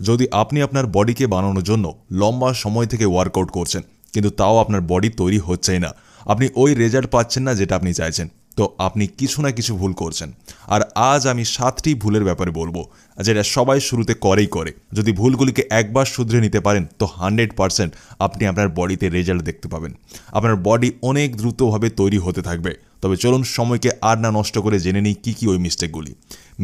যদি আপনি আপনার বডিকে বানানোর জন্য লম্বা সময় থেকে ওয়ার্কআউট করছেন কিন্তু তাও আপনার বডি তৈরি হচ্ছেই না, আপনি ওই রেজাল্ট পাচ্ছেন না যেটা আপনি চাইছেন, তো আপনি কিছু না কিছু ভুল করছেন। আর আজ আমি 7টি ভুলের ব্যাপারে বলবো যেটা সবাই শুরুতে করে। যদি ভুলগুলিকে একবার শুধরে নিতে পারেন তো 100% আপনি আপনার বডিতে রেজাল্ট দেখতে পাবেন। আপনার বডি অনেক দ্রুতভাবে তৈরি হতে থাকবে। তবে চলুন সময়কে আর না নষ্ট করে জেনে নিই কী ওই মিস্টেকগুলি।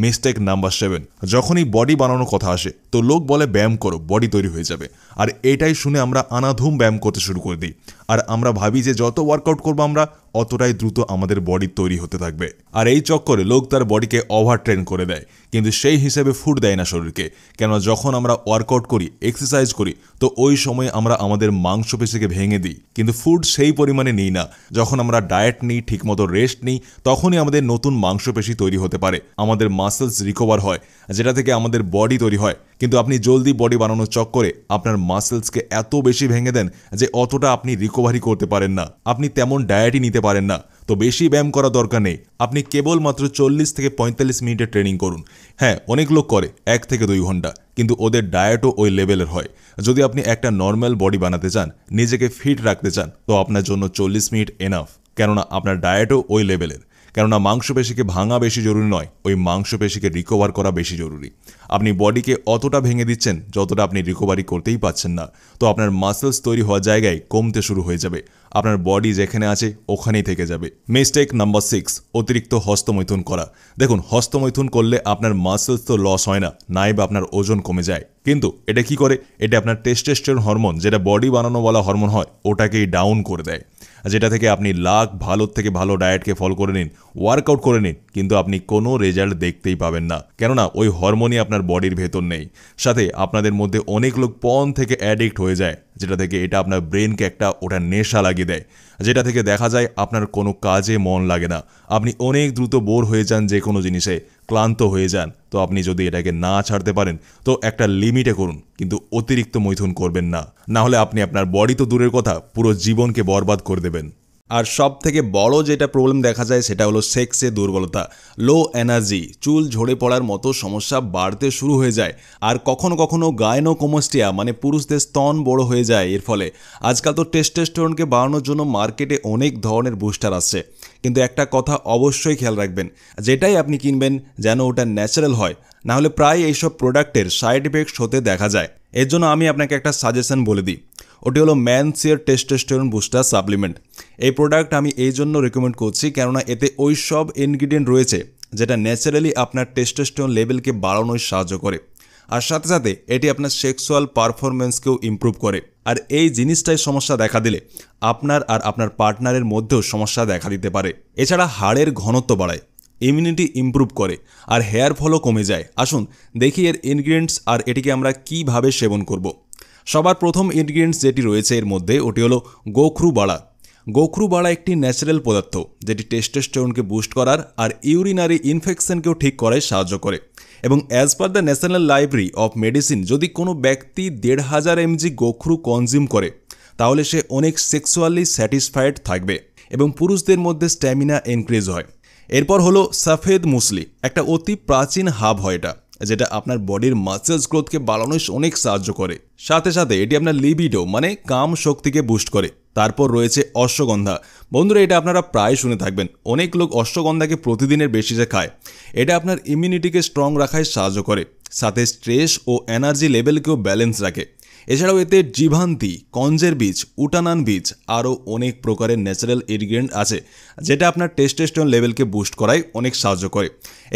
মিস্টেক নাম্বার 7, যখনই বডি বানানোর কথা আসে তো লোক বলে ব্যায়াম করো, বডি তৈরি হয়ে যাবে। আর এটাই শুনে আমরা আনাধুম ব্যায়াম করতে শুরু করে দিই। আর আমরা ভাবি যে যত ওয়ার্কআউট করবো আমরা অতটাই দ্রুত আমাদের বডি তৈরি হতে থাকবে। আর এই চক্করে লোক তার বডিকে ওভার ট্রেন করে দেয়, কিন্তু সেই হিসেবে ফুড দেয় না শরীরকে। কেননা যখন আমরা ওয়ার্কআউট করি, এক্সারসাইজ করি, তো ওই সময় আমরা আমাদের মাংসপেশিকে ভেঙে দিই, কিন্তু ফুড সেই পরিমাণে নিই না। যখন আমরা ডায়েট নিই, ঠিকমতো রেস্ট নিই, তখনই আমাদের নতুন মাংসপেশি তৈরি হতে পারে, আমাদের মাসেলস রিকভার হয়, যেটা থেকে আমাদের বডি তৈরি হয়। কিন্তু আপনি জলদি বডি বানানোর চক্করে আপনার মাসেলসকে এত বেশি ভেঙে দেন যে অতটা আপনি রিকভারি করতে পারেন না, আপনি তেমন ডায়েটই নিতে পারেন না। তো বেশি ব্যায়াম করা দরকার নেই, আপনি কেবলমাত্র 40 থেকে 45 মিনিটের ট্রেনিং করুন। হ্যাঁ, অনেক লোক করে 1 থেকে 2 ঘন্টা, কিন্তু ওদের ডায়েটও ওই লেভেলের হয়। যদি আপনি একটা নর্মাল বডি বানাতে চান, নিজেকে ফিট রাখতে চান, তো আপনার জন্য 40 মিনিট এনাফ। কেননা আপনার ডায়েটও ওই লেভেলের। কেননা মাংসপেশিকে ভাঙা বেশি জরুরি নয়, ওই মাংসপেশিকে রিকভার করা বেশি জরুরি। আপনি বডিকে অতটা ভেঙে দিচ্ছেন যতটা আপনি রিকভারি করতেই পাচ্ছেন না, তো আপনার মাসেলস তৈরি হওয়ার জায়গায় কমতে শুরু হয়ে যাবে। আপনার বডি যেখানে আছে ওখানেই থেকে যাবে। মিস্টেক নাম্বার 6, অতিরিক্ত হস্তমৈথুন করা। দেখুন, হস্তমৈথুন করলে আপনার মাসেলস তো লস হয় না, নাইবা আপনার ওজন কমে যায়। কিন্তু এটা কি করে? এটা আপনার টেস্টোস্টেরন হরমোন, যেটা বডি বানানো বলা হরমোন হয়, ওটাকেই ডাউন করে দেয়। যেটা থেকে আপনি ভালোর থেকে ভালো ডায়েটকে ফলো করে নিন, ওয়ার্কআউট করে নিন, কিন্তু আপনি কোনো রেজাল্ট দেখতেই পাবেন না। কেননা ওই হরমোনই আপনার বডির ভেতর নেই। সাথে আপনাদের মধ্যে অনেক লোক পর্ন থেকে অ্যাডিক্ট হয়ে যায়, যেটা থেকে এটা আপনার ব্রেনকে ওটা নেশা লাগিয়ে দেয়, যেটা থেকে দেখা যায় আপনার কোনো কাজে মন লাগে না, আপনি অনেক দ্রুত বোর হয়ে যান, যে কোনো জিনিসে ক্লান্ত হয়ে যান। তো আপনি যদি এটাকে না ছাড়তে পারেন তো একটা লিমিটে করুন, কিন্তু অতিরিক্ত মৈথুন করবেন না, না হলে আপনি আপনার বডি তো দূরের কথা, পুরো জীবনকে বরবাদ করে দেবেন। আর সব থেকে বড় যেটা প্রবলেম দেখা যায় সেটা হলো সেক্সে দুর্বলতা, লো এনার্জি, চুল ঝরে পড়ার মতো সমস্যা বাড়তে শুরু হয়ে যায়। আর কখনো কখনো গাইনোকোমাস্টিয়া মানে পুরুষদের স্তন বড় হয়ে যায়। এর ফলে আজকাল তো টেস্টোস্টেরনকে বাড়ানোর জন্য মার্কেটে অনেক ধরনের বুস্টার আসছে, কিন্তু একটা কথা অবশ্যই খেয়াল রাখবেন, যেটাই আপনি কিনবেন যেন ওটা ন্যাচারাল হয়, না হলে প্রায় এইসব প্রোডাক্টের সাইড এফেক্টস হতে দেখা যায়। এর জন্য আমি আপনাকে একটা সাজেশন বলে দিই, ওটি হলো ম্যানসিয়ার টেস্টোস্টেরন বুস্টার সাপ্লিমেন্ট। এই প্রোডাক্ট আমি এই জন্য রেকমেন্ড করছি কেননা এতে ওই সব ইনগ্রিডিয়েন্ট রয়েছে যেটা ন্যাচারালি আপনার টেস্টোস্টেরন লেভেলকে বাড়ানোয় সাহায্য করে। আর সাথে সাথে এটি আপনার সেক্সুয়াল পারফরমেন্সকেও ইমপ্রুভ করে। আর এই জিনিসটাই সমস্যা দেখা দিলে আপনার আর আপনার পার্টনারের মধ্যেও সমস্যা দেখা দিতে পারে। এছাড়া হাড়ের ঘনত্ব বাড়ায়, ইমিউনিটি ইমপ্রুভ করে, আর হেয়ার ফলও কমে যায়। আসুন দেখি এর ইনগ্রিডিয়েন্টস আর এটিকে আমরা কিভাবে সেবন করব। সবার প্রথম ইনগ্রিডিয়েন্টস যেটি রয়েছে এর মধ্যে ওটি হলো গোখরু বাড়া। গোখরু বাড়া একটি ন্যাচারাল পদার্থ যেটি টেস্টোস্টেরনকে বুস্ট করার আর ইউরিনারি ইনফেকশনকেও ঠিক করায় সাহায্য করে। এবং as per the national library of medicine, যদি কোনো ব্যক্তি 1500 mg গোখরু কনজিউম করে তাহলে সে অনেক সেক্সুয়ালি স্যাটিসফাইড থাকবে এবং পুরুষদের মধ্যে স্ট্যামিনা ইনক্রিজ হয়। এরপর হলো সফেদ মুসলি, একটা অতি প্রাচীন হাব হয় এটা, যেটা আপনার বডির মাসেলস গ্রোথকে বাড়ানোয় অনেক সাহায্য করে। সাথে সাথে এটি আপনার লিবিডো মানে কাম শক্তিকে বুস্ট করে। তারপর রয়েছে অশ্বগন্ধা। বন্ধুরা, এটা আপনারা প্রায় শুনে থাকবেন, অনেক লোক অশ্বগন্ধাকে প্রতিদিনের বেশিসে খায়। এটা আপনার ইমিউনিটিকে স্ট্রং রাখায় সাহায্য করে, সাথে স্ট্রেস ও এনার্জি লেভেলকেও ব্যালেন্স রাখে। এছাড়াও এতে জিভান্তি, কঞ্জের বীজ, উটানান বীজ আরও অনেক প্রকারের ন্যাচারাল ইনগ্রিডিয়েন্ট আছে যেটা আপনার টেস্টোস্টেরন লেভেলকে বুস্ট করায় অনেক সাহায্য করে।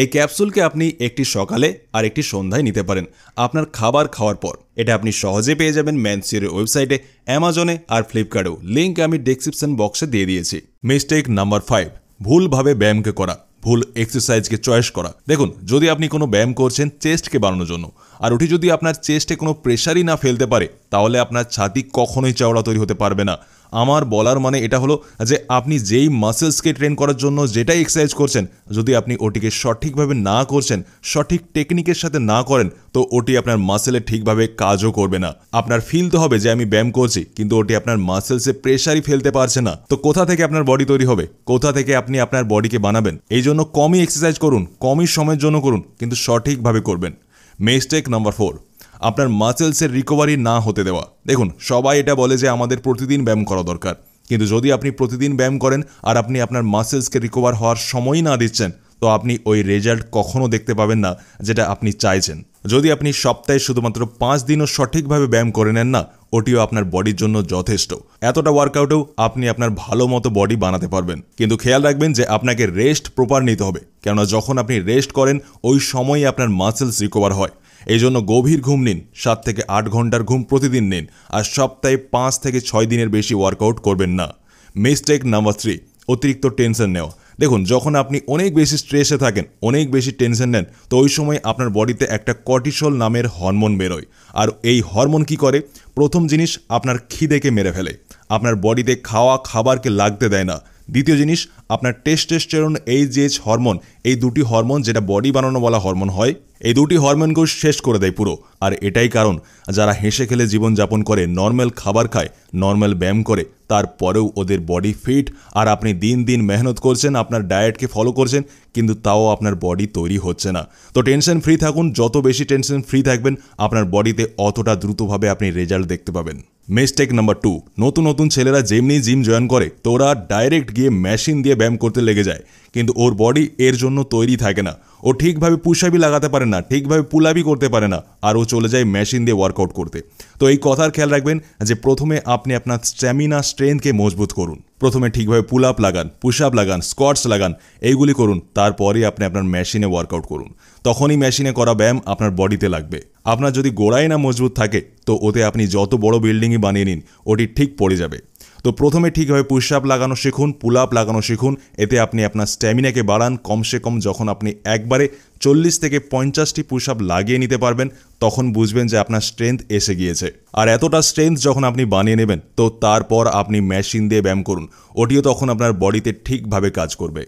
এই ক্যাপসুলকে আপনি একটি সকালে আর একটি সন্ধ্যায় নিতে পারেন আপনার খাবার খাওয়ার পর। এটা আপনি সহজে পেয়ে যাবেন ম্যানসিওরের ওয়েবসাইটে, অ্যামাজনে আর ফ্লিপকার্টেও। লিঙ্ক আমি ডেসক্রিপশন বক্সে দিয়ে দিয়েছি। মিস্টেক নাম্বার 5, ভুলভাবে ব্যায়ামকে করা, ভুল এক্সারসাইজকে চয়েস করা। দেখুন, যদি আপনি কোনো ব্যায়াম করছেন চেস্টকে বাড়ানোর জন্য, আর ওটি যদি আপনার চেস্টে কোনো প্রেশারই না ফেলতে পারে, তাহলে আপনার ছাতি কখনোই চওড়া তৈরি হতে পারবে না। আমার বলার মানে এটা হলো যে আপনি যেই মাসেলসকে ট্রেন করার জন্য যেটাই এক্সারসাইজ করছেন, যদি আপনি ওটিকে সঠিকভাবে না করছেন, সঠিক টেকনিকের সাথে না করেন, তো ওটি আপনার মাসেলে ঠিকভাবে কাজও করবে না। আপনার ফিল তো হবে যে আমি ব্যায়াম করছি, কিন্তু ওটি আপনার মাসেলসে প্রেশারই ফেলতে পারছে না। তো কোথা থেকে আপনার বডি তৈরি হবে? কোথা থেকে আপনি আপনার বডিকে বানাবেন? এই জন্য কমই এক্সারসাইজ করুন, কমই সময়ের জন্য করুন, কিন্তু সঠিকভাবে করবেন। মিস্টেক নাম্বার 4, আপনার মাসেলসের রিকভারি না হতে দেওয়া। দেখুন, সবাই এটা বলে যে আমাদের প্রতিদিন ব্যায়াম করা দরকার, কিন্তু যদি আপনি প্রতিদিন ব্যায়াম করেন আর আপনি আপনার মাসেলসকে রিকভার হওয়ার সময়ই না দিচ্ছেন, তো আপনি ওই রেজাল্ট কখনো দেখতে পাবেন না যেটা আপনি চাইছেন। যদি আপনি সপ্তাহে শুধুমাত্র 5 দিনও সঠিকভাবে ব্যায়াম করে নেন না, ওটিও আপনার বডির জন্য যথেষ্ট। এতটা ওয়ার্কআউটেও আপনি আপনার ভালো মতো বডি বানাতে পারবেন। কিন্তু খেয়াল রাখবেন যে আপনাকে রেস্ট প্রপার নিতে হবে, কেননা যখন আপনি রেস্ট করেন ওই সময়ই আপনার মাসেলস রিকভার হয়। এই জন্য গভীর ঘুম নিন, 7 থেকে 8 ঘন্টার ঘুম প্রতিদিন নিন, আর সপ্তাহে 5 থেকে 6 দিনের বেশি ওয়ার্কআউট করবেন না। মিস্টেক নাম্বার 3, অতিরিক্ত টেনশন নেওয়া। দেখুন, যখন আপনি অনেক বেশি স্ট্রেসে থাকেন, অনেক বেশি টেনশন নেন, তো ওই সময় আপনার বডিতে একটা কর্টিসল নামের হরমোন বেরোয়। আর এই হরমোন কি করে? প্রথম জিনিস, আপনার খিদেকে মেরে ফেলে, আপনার বডিতে খাওয়া খাবারকে লাগতে দেয় না। দ্বিতীয় জিনিস, আপনার টেস্টোস্টেরন এইচজিএইচ হরমোন, এই দুটি হরমোন যেটা বডি বানানো বলা হরমোন হয়, এই দুটি হরমোনকেও শেষ করে দেয় পুরো। আর এটাই কারণ যারা হেসে খেলে জীবনযাপন করে, নর্মাল খাবার খায়, নর্মাল ব্যায়াম করে, তারপরেও ওদের বডি ফিট। আর আপনি দিন দিন মেহনত করছেন, আপনার ডায়েটকে ফলো করছেন, কিন্তু তাও আপনার বডি তৈরি হচ্ছে না। তো টেনশন ফ্রি থাকুন, যত বেশি টেনশন ফ্রি থাকবেন আপনার বডিতে অতটা দ্রুতভাবে আপনি রেজাল্ট দেখতে পাবেন। মিস্টেক নাম্বার 2, নতুন নতুন ছেলেরা যেমনি জিম জয়েন করে তো ওরা ডাইরেক্ট গিয়ে মেশিন দিয়ে ব্যায়াম করতে লেগে যায়, কিন্তু ওর বডি এর জন্য তৈরি থাকে না। ও ঠিকভাবে পুশআপই লাগাতে পারে না, ঠিকভাবে পুলআপই করতে পারে না, আর ও চলে যায় মেশিন দিয়ে ওয়ার্কআউট করতে। তো এই কথার খেয়াল রাখবেন যে প্রথমে আপনি আপনার স্ট্যামিনা স্ট্রেংথকে মজবুত করুন। প্রথমে ঠিকভাবে পুল আপ লাগান, পুশ আপ লাগান, স্কোয়াটস লাগান, এইগুলি করুন, তারপরেই আপনি আপনার মেশিনে ওয়ার্কআউট করুন। তখনই মেশিনে করা ব্যায়াম আপনার বডিতে লাগবে। আপনার যদি গোড়াই না মজবুত থাকে তো ওতে আপনি যত বড় বিল্ডিংই বানিয়ে নিন, ওটি ঠিক পড়ে যাবে। তো প্রথমে ঠিকভাবে পুশ আপ লাগানো শিখুন, পুল আপ লাগানো শিখুন, এতে আপনি আপনার স্ট্যামিনাকে বাড়ান। কমসে কম যখন আপনি একবারে 40 থেকে 50টি পুশ আপ লাগিয়ে নিতে পারবেন, তখন বুঝবেন যে আপনার স্ট্রেংথ এসে গিয়েছে। আর এতটা স্ট্রেংথ যখন আপনি বানিয়ে নেবেন, তো তারপর আপনি মেশিন দিয়ে ব্যায়াম করুন, ওটিও তখন আপনার বডিতে ঠিকভাবে কাজ করবে।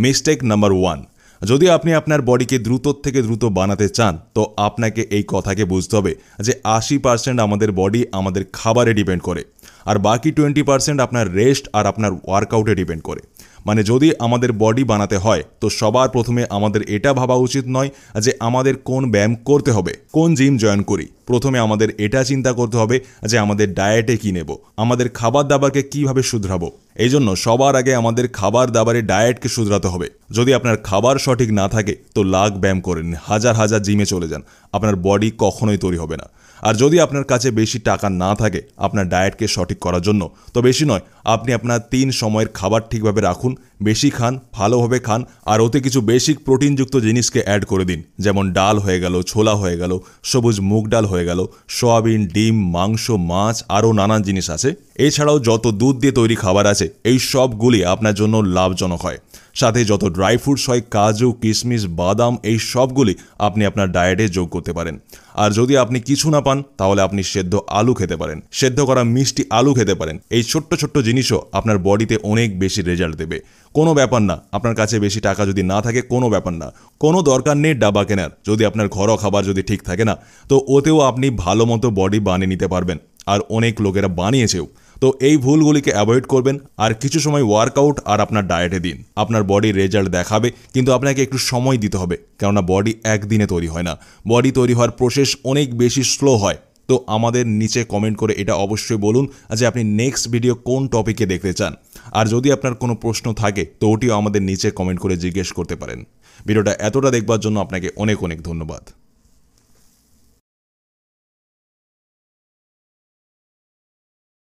মিস্টেক নাম্বার 1, যদি আপনি আপনার বডিকে দ্রুত থেকে দ্রুত বানাতে চান, তো আপনাকে এই কথাকে বুঝতে হবে যে 80% আমাদের বডি আমাদের খাবারে ডিপেন্ড করে, আর বাকি 20% আপনার রেস্ট আর আপনার ওয়ার্কআউটে ডিপেন্ড করে। মানে যদি আমাদের বডি বানাতে হয় তো সবার প্রথমে আমাদের এটা ভাবা উচিত নয় যে আমাদের কোন ব্যায়াম করতে হবে, কোন জিম জয়েন করি। প্রথমে আমাদের এটা চিন্তা করতে হবে যে আমাদের ডায়েটে কী নেব, আমাদের খাবার দাবারকে কীভাবে শুধরাবো। এই জন্য সবার আগে আমাদের খাবার দাবারের ডায়েটকে শুধরাতে হবে। যদি আপনার খাবার সঠিক না থাকে তো লাখ ব্যায়াম করেন, হাজার হাজার জিমে চলে যান, আপনার বডি কখনোই তৈরি হবে না। আর যদি আপনার কাছে বেশি টাকা না থাকে আপনার ডায়েটকে সঠিক করার জন্য, তো বেশি নয়, আপনি আপনার 3 সময়ের খাবার ঠিকভাবে রাখুন, বেশি খান, ভালোভাবে খান, আর ওতে কিছু বেসিক প্রোটিনযুক্ত জিনিসকে অ্যাড করে দিন, যেমন ডাল হয়ে গেল, ছোলা হয়ে গেল, সবুজ মুগ ডাল হয়ে গেল, সয়াবিন, ডিম, মাংস, মাছ, আরও নানান জিনিস আছে। এছাড়াও যত দুধ দিয়ে তৈরি খাবার আছে, এই সবগুলি আপনার জন্য লাভজনক হয়। সাথে যত ড্রাই ফ্রুটস হয়, কাজু, কিশমিশ, বাদাম, এই সবগুলি আপনি আপনার ডায়েটে যোগ করতে পারেন। আর যদি আপনি কিছু না পান তাহলে আপনি সেদ্ধ আলু খেতে পারেন, সেদ্ধ করা মিষ্টি আলু খেতে পারেন। এই ছোট্ট ছোট্ট জিনিসও আপনার বডিতে অনেক বেশি রেজাল্ট দেবে। কোনো ব্যাপার না, আপনার কাছে বেশি টাকা যদি না থাকে কোনো ব্যাপার না, কোনো দরকার নেই ডাবা কেনার। যদি আপনার ঘরোয়া খাবার যদি ঠিক থাকে না, তো ওতেও আপনি ভালো মতো বডি বানিয়ে নিতে পারবেন, আর অনেক লোকেরা বানিয়েছেও। তো এই ভুলগুলিকে অ্যাভয়েড করবেন, আর কিছু সময় ওয়ার্কআউট আর আপনার ডায়েটে দিন। আপনার বডি রেজাল্ট দেখাবে, কিন্তু আপনাকে একটু সময় দিতে হবে, কেননা বডি একদিনে তৈরি হয় না। বডি তৈরি হওয়ার প্রসেস অনেক বেশি স্লো হয়। তো আমাদের নিচে কমেন্ট করে এটা অবশ্যই বলুন যে আপনি নেক্সট ভিডিও কোন টপিকে দেখতে চান। আর যদি আপনার কোনো প্রশ্ন থাকে তো ওটিও আমাদের নিচে কমেন্ট করে জিজ্ঞেস করতে পারেন। ভিডিওটা এতটা দেখবার জন্য আপনাকে অনেক অনেক ধন্যবাদ।